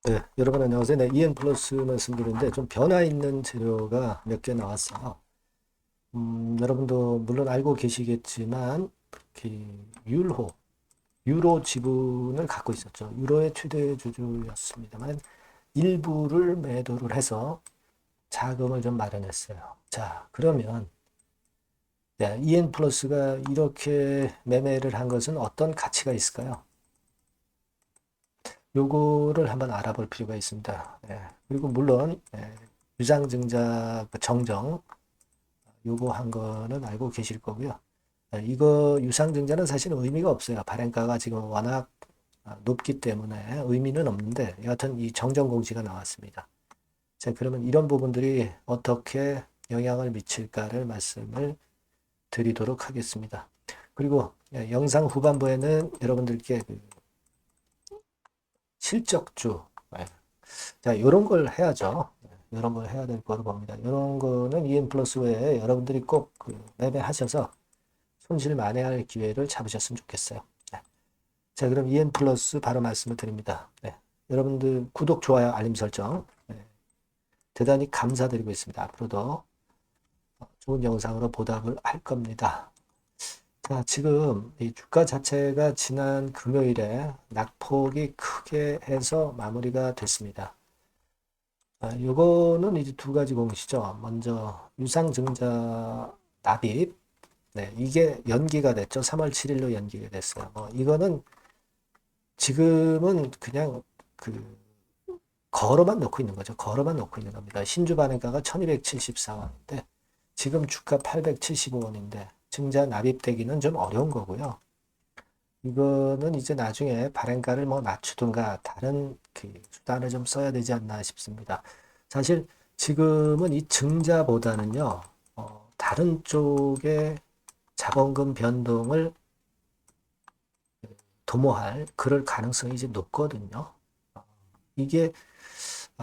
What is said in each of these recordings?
네, 여러분 안녕하세요. 네, EN 플러스 말씀드리는데 좀 변화 있는 재료가 몇 개 나왔어요. 여러분도 물론 알고 계시겠지만 특히 유로 지분을 갖고 있었죠. 유로의 최대 주주였습니다만 일부를 매도를 해서 자금을 좀 마련했어요. 자, 그러면 네, EN 플러스가 이렇게 매매를 한 것은 어떤 가치가 있을까요? 요거를 한번 알아볼 필요가 있습니다. 예, 그리고 물론 유상증자 그 정정 요거 한 거는 알고 계실 거고요. 이거 유상증자는 사실 의미가 없어요. 발행가가 지금 워낙 높기 때문에 의미는 없는데 여하튼 이 정정 공시가 나왔습니다. 자, 그러면 이런 부분들이 어떻게 영향을 미칠까를 말씀을 드리도록 하겠습니다. 그리고 영상 후반부에는 여러분들께 그 실적주 자, 요런 걸 해야죠. 이런 걸 해야 될 거로 봅니다. 이런 거는 EN 플러스 외에 여러분들이 꼭그 매매하셔서 손실 만회할 기회를 잡으셨으면 좋겠어요. 네. 자, 그럼 EN 플러스 바로 말씀을 드립니다. 네. 여러분들 구독, 좋아요, 알림 설정 대단히 감사드리고 있습니다. 앞으로도 좋은 영상으로 보답을 할 겁니다. 자, 지금 이 주가 자체가 지난 금요일에 낙폭이 크게 해서 마무리가 됐습니다. 요거는 이제 두 가지 공시죠. 먼저 유상증자 납입. 네, 이게 연기가 됐죠. 3월 7일로 연기가 됐어요. 이거는 지금은 그냥 그 걸어만 놓고 있는 거죠. 걸어만 놓고 있는 겁니다. 신주 발행가가 1274원인데 지금 주가 875원인데 증자 납입되기는 좀 어려운 거고요. 이거는 이제 나중에 발행가를 뭐 낮추든가 다른 그 수단을 좀 써야 되지 않나 싶습니다. 사실 지금은 이 증자보다는요, 다른 쪽에 자본금 변동을 도모할 그럴 가능성이 이제 높거든요. 이게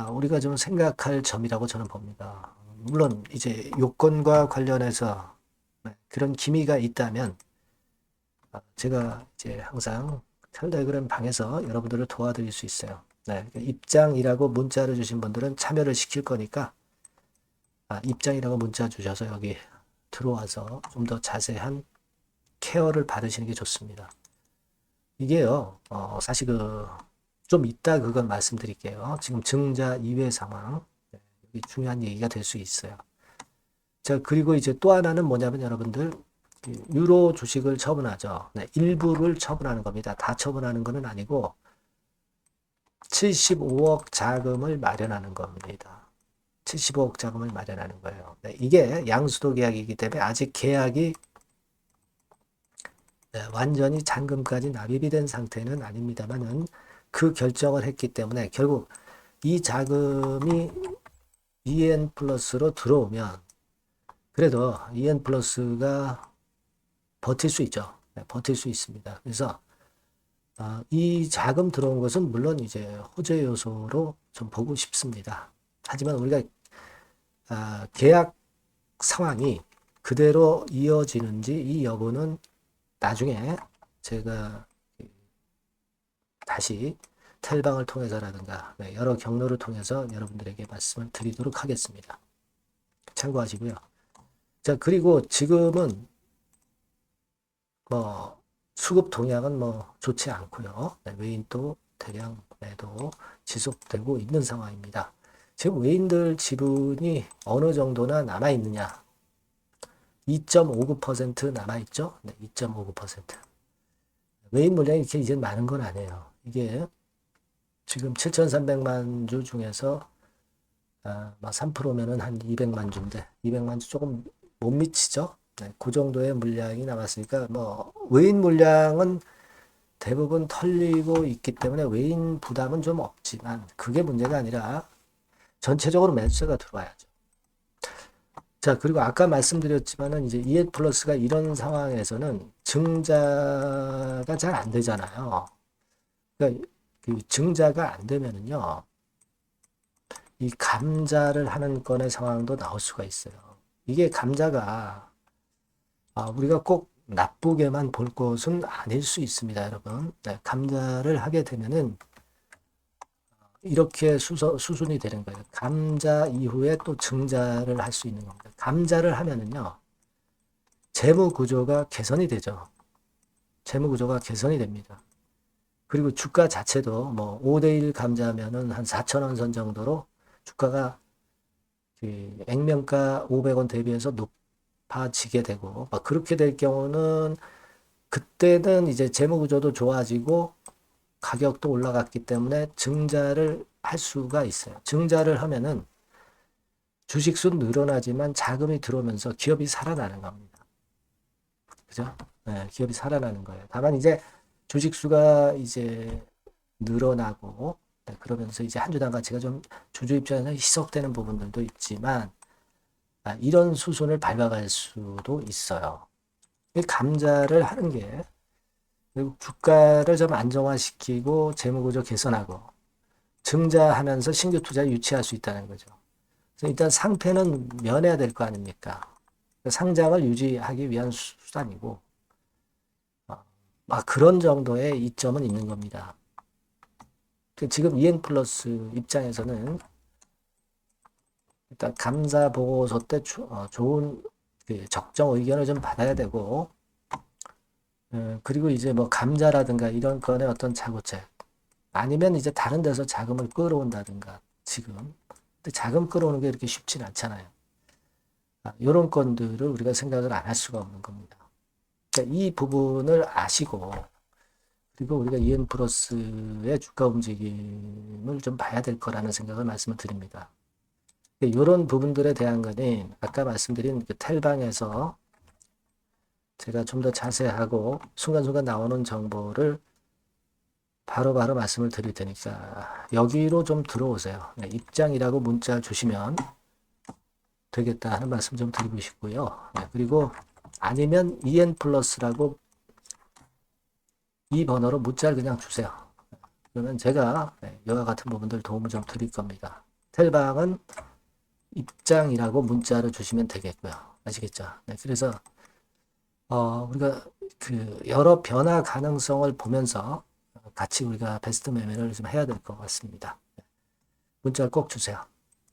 우리가 좀 생각할 점이라고 저는 봅니다. 물론 이제 요건과 관련해서 그런 기미가 있다면 제가 이제 항상 텔레그램 방에서 여러분들을 도와드릴 수 있어요. 네, 입장이라고 문자를 주신 분들은 참여를 시킬 거니까 입장이라고 문자 주셔서 여기 들어와서 좀 더 자세한 케어를 받으시는 게 좋습니다. 이게요, 사실 좀 이따 그건 말씀드릴게요. 지금 증자 이외 상황, 네, 여기 중요한 얘기가 될 수 있어요. 자, 그리고 이제 또 하나는 뭐냐면 여러분들, 유로 주식을 처분하죠. 네, 일부를 처분하는 겁니다. 다 처분하는 것은 아니고, 75억 자금을 마련하는 겁니다. 75억 자금을 마련하는 거예요. 네, 이게 양수도 계약이기 때문에 아직 계약이 완전히 잔금까지 납입이 된 상태는 아닙니다만은 그 결정을 했기 때문에 결국 이 자금이 EN 플러스로 들어오면 그래도 EN 플러스가 버틸 수 있죠. 네, 버틸 수 있습니다. 그래서 이 자금 들어온 것은 물론 이제 호재 요소로 좀 보고 싶습니다. 하지만 우리가 계약 상황이 그대로 이어지는지 이 여부는 나중에 제가 다시 텔방을 통해서라든가 여러 경로를 통해서 여러분들에게 말씀을 드리도록 하겠습니다. 참고하시고요. 자, 그리고 지금은 뭐 수급 동향은 뭐 좋지 않고요. 외인도 대량 매도 지속되고 있는 상황입니다. 지금 외인들 지분이 어느 정도나 남아 있느냐? 2.59% 남아 있죠? 네, 2.59%. 외인 물량이 이렇게 이제 많은 건 아니에요. 이게 지금 7,300만 주 중에서 3%면은 한 200만 주인데 200만 주 조금 못 미치죠. 네, 그 정도의 물량이 남았으니까 뭐 외인 물량은 대부분 털리고 있기 때문에 외인 부담은 좀 없지만 그게 문제가 아니라 전체적으로 매수세가 들어와야죠. 자, 그리고 아까 말씀드렸지만은 이제 EN 플러스가 이런 상황에서는 증자가 잘 안 되잖아요. 그러니까 그 증자가 안 되면은요, 이 감자를 하는 건의 상황도 나올 수가 있어요. 이게 감자가 우리가 꼭 나쁘게만 볼 것은 아닐 수 있습니다, 여러분. 네, 감자를 하게 되면은 이렇게 수순이 되는 거예요. 감자 이후에 또 증자를 할 수 있는 겁니다. 감자를 하면은요, 재무 구조가 개선이 되죠. 재무 구조가 개선이 됩니다. 그리고 주가 자체도 뭐 5대1 감자면은 한 4,000원 선 정도로 주가가 그 액면가 500원 대비해서 높아지게 되고, 막 그렇게 될 경우는 그때는 이제 재무 구조도 좋아지고 가격도 올라갔기 때문에 증자를 할 수가 있어요. 증자를 하면은 주식수 늘어나지만 자금이 들어오면서 기업이 살아나는 겁니다. 그죠? 네, 기업이 살아나는 거예요. 다만 이제 주식수가 이제 늘어나고, 네, 그러면서 이제 한 주당 가치가 좀 주주 입장에서 희석되는 부분들도 있지만, 이런 수순을 밟아갈 수도 있어요. 이 감자를 하는 게 결국 주가를 좀 안정화시키고 재무구조 개선하고 증자하면서 신규 투자를 유치할 수 있다는 거죠. 그래서 일단 상패는 면해야 될 거 아닙니까? 상장을 유지하기 위한 수단이고, 그런 정도의 이점은 있는 겁니다. 지금 이엔플러스 입장에서는 일단 감사 보고서 때 좋은 적정 의견을 좀 받아야 되고, 그리고 이제 뭐 감자라든가 이런 건의 어떤 자구책, 아니면 이제 다른 데서 자금을 끌어온다든가, 지금. 근데 자금 끌어오는 게 이렇게 쉽진 않잖아요. 이런 건들을 우리가 생각을 안 할 수가 없는 겁니다. 그러니까 이 부분을 아시고, 그리고 우리가 이엔플러스의 주가 움직임을 좀 봐야 될 거라는 생각을 말씀을 드립니다. 이런 부분들에 대한 거는 아까 말씀드린 그 텔방에서 제가 좀 더 자세하고 순간순간 나오는 정보를 바로바로 말씀을 드릴 테니까 여기로 좀 들어오세요. 네, 입장이라고 문자를 주시면 되겠다 하는 말씀 좀 드리고 싶고요. 네, 그리고 아니면 EN플러스라고 이 번호로 문자를 그냥 주세요. 그러면 제가 이와 같은 부분들 도움을 좀 드릴 겁니다. 텔방은 입장이라고 문자를 주시면 되겠고요. 아시겠죠? 네, 그래서 우리가 그 여러 변화 가능성을 보면서 같이 우리가 베스트 매매를 좀 해야 될 것 같습니다. 문자를 꼭 주세요.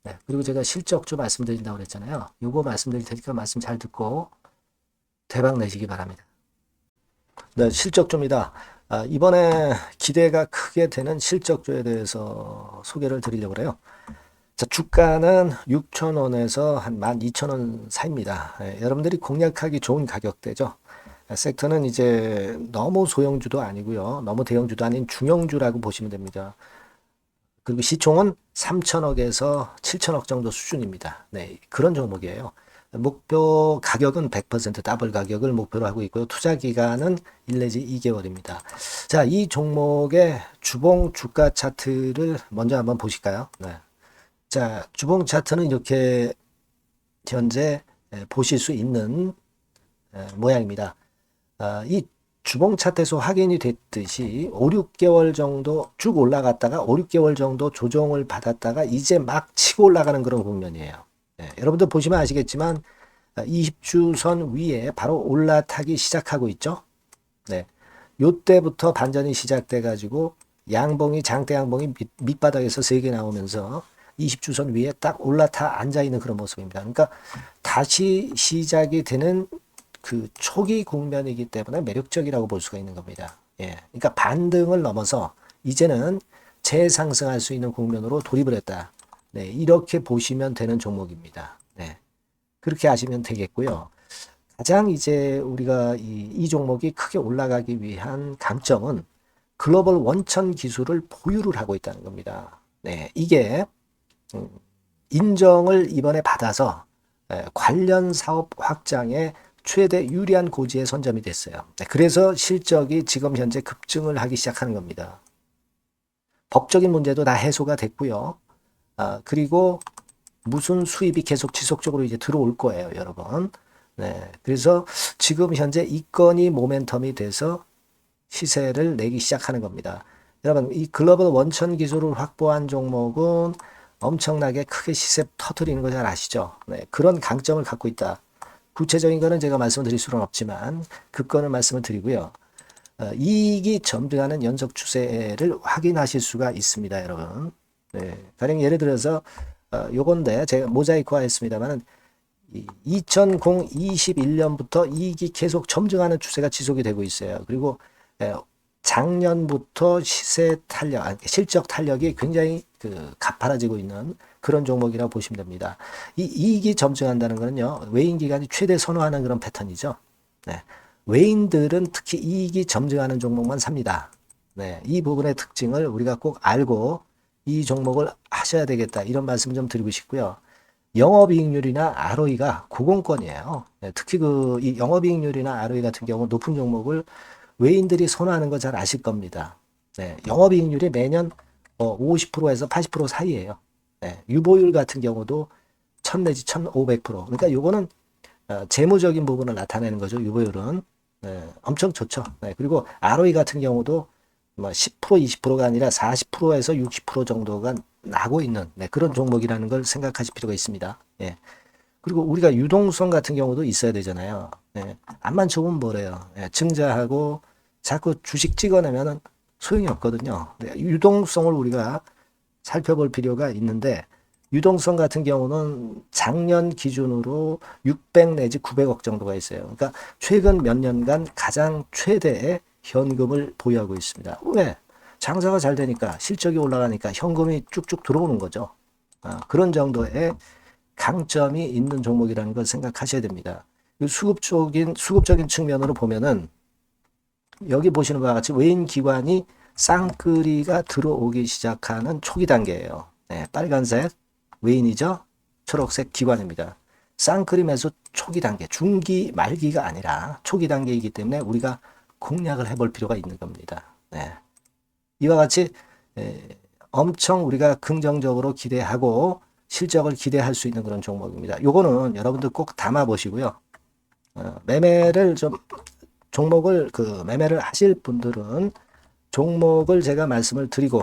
네, 그리고 제가 실적주 말씀드린다고 그랬잖아요. 요거 말씀드릴 테니까 말씀 잘 듣고 대박 내시기 바랍니다. 네, 실적주입니다. 이번에 기대가 크게 되는 실적주에 대해서 소개를 드리려고 그래요. 자, 주가는 6,000원에서 한 12,000원 사이입니다. 여러분들이 공략하기 좋은 가격대죠. 섹터는 이제 너무 소형주도 아니고요. 너무 대형주도 아닌 중형주라고 보시면 됩니다. 그리고 시총은 3천억에서 7천억 정도 수준입니다. 네, 그런 종목이에요. 목표 가격은 100% 더블 가격을 목표로 하고 있고요. 투자 기간은 1 내지 2개월입니다. 자, 이 종목의 주봉 주가 차트를 먼저 한번 보실까요? 네. 자, 주봉 차트는 이렇게 현재 보실 수 있는 모양입니다. 이 주봉 차트에서 확인이 됐듯이 5, 6개월 정도 쭉 올라갔다가 5, 6개월 정도 조정을 받았다가 이제 막 치고 올라가는 그런 국면이에요. 여러분들 보시면 아시겠지만 20주선 위에 바로 올라타기 시작하고 있죠. 네. 요때부터 반전이 시작돼 가지고 양봉이 장대 양봉이 밑바닥에서 3개 나오면서 20주선 위에 딱 올라타 앉아 있는 그런 모습입니다. 그러니까 다시 시작이 되는 그 초기 국면이기 때문에 매력적이라고 볼 수가 있는 겁니다. 예. 그러니까 반등을 넘어서 이제는 재상승할 수 있는 국면으로 돌입을 했다. 네. 이렇게 보시면 되는 종목입니다. 네. 그렇게 아시면 되겠고요. 가장 이제 우리가 이 종목이 크게 올라가기 위한 강점은 글로벌 원천 기술을 보유를 하고 있다는 겁니다. 네. 이게 인정을 이번에 받아서 관련 사업 확장에 최대 유리한 고지에 선점이 됐어요. 그래서 실적이 지금 현재 급증을 하기 시작하는 겁니다. 법적인 문제도 다 해소가 됐고요. 그리고 무슨 수입이 계속 지속적으로 이제 들어올 거예요, 여러분. 네, 그래서 지금 현재 이 건이 모멘텀이 돼서 시세를 내기 시작하는 겁니다. 여러분, 이 글로벌 원천 기술을 확보한 종목은 엄청나게 크게 시세 터트리는 거 잘 아시죠? 네, 그런 강점을 갖고 있다. 구체적인 거는 제가 말씀을 드릴 수는 없지만 그 건을 말씀을 드리고요. 이익이 점등하는 연속 추세를 확인하실 수가 있습니다, 여러분. 네. 가령 예를 들어서 요건데 제가 모자이크화 했습니다만은 2021년부터 이익이 계속 점증하는 추세가 지속이 되고 있어요. 그리고 작년부터 시세 탄력, 실적 탄력이 굉장히 가파라지고 있는 그런 종목이라고 보시면 됩니다. 이 이익이 점증한다는 거는요, 외인 기관이 최대 선호하는 그런 패턴이죠. 네. 외인들은 특히 이익이 점증하는 종목만 삽니다. 네. 이 부분의 특징을 우리가 꼭 알고 이 종목을 하셔야 되겠다. 이런 말씀 좀 드리고 싶고요. 영업이익률이나 ROE가 고공권이에요. 네, 특히 이 영업이익률이나 ROE 같은 경우 높은 종목을 외인들이 선호하는 거 잘 아실 겁니다. 네, 영업이익률이 매년 50%에서 80% 사이에요. 네, 유보율 같은 경우도 1000 내지 1500%. 그러니까 요거는 재무적인 부분을 나타내는 거죠. 유보율은. 네, 엄청 좋죠. 네, 그리고 ROE 같은 경우도 뭐 10% 20%가 아니라 40%에서 60% 정도가 나고 있는 그런 종목이라는 걸 생각하실 필요가 있습니다. 예. 그리고 우리가 유동성 같은 경우도 있어야 되잖아요. 예. 암만 좋으면 뭐래요. 예. 증자하고 자꾸 주식 찍어내면은 소용이 없거든요. 네. 유동성을 우리가 살펴볼 필요가 있는데 유동성 같은 경우는 작년 기준으로 600 내지 900억 정도가 있어요. 그러니까 최근 몇 년간 가장 최대의 현금을 보유하고 있습니다. 왜? 장사가 잘 되니까 실적이 올라가니까 현금이 쭉쭉 들어오는 거죠. 그런 정도의 강점이 있는 종목이라는 걸 생각하셔야 됩니다. 수급적인 측면으로 보면은 여기 보시는 바와 같이 외인 기관이 쌍끌이가 들어오기 시작하는 초기 단계예요. 네, 빨간색 외인이죠. 초록색 기관입니다. 쌍끌이 매수 초기 단계, 중기 말기가 아니라 초기 단계이기 때문에 우리가 공략을 해볼 필요가 있는 겁니다. 네. 이와 같이 엄청 우리가 긍정적으로 기대하고 실적을 기대할 수 있는 그런 종목입니다. 요거는 여러분들 꼭 담아 보시고요. 매매를 좀 종목을 매매를 하실 분들은 종목을 제가 말씀을 드리고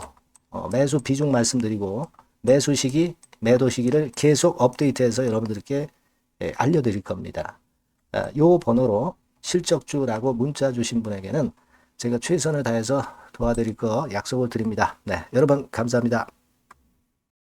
매수 비중 말씀드리고 매수 시기, 매도 시기를 계속 업데이트해서 여러분들께 알려드릴 겁니다. 요 번호로 실적주라고 문자 주신 분에게는 제가 최선을 다해서 도와드릴 거 약속을 드립니다. 네, 여러분 감사합니다.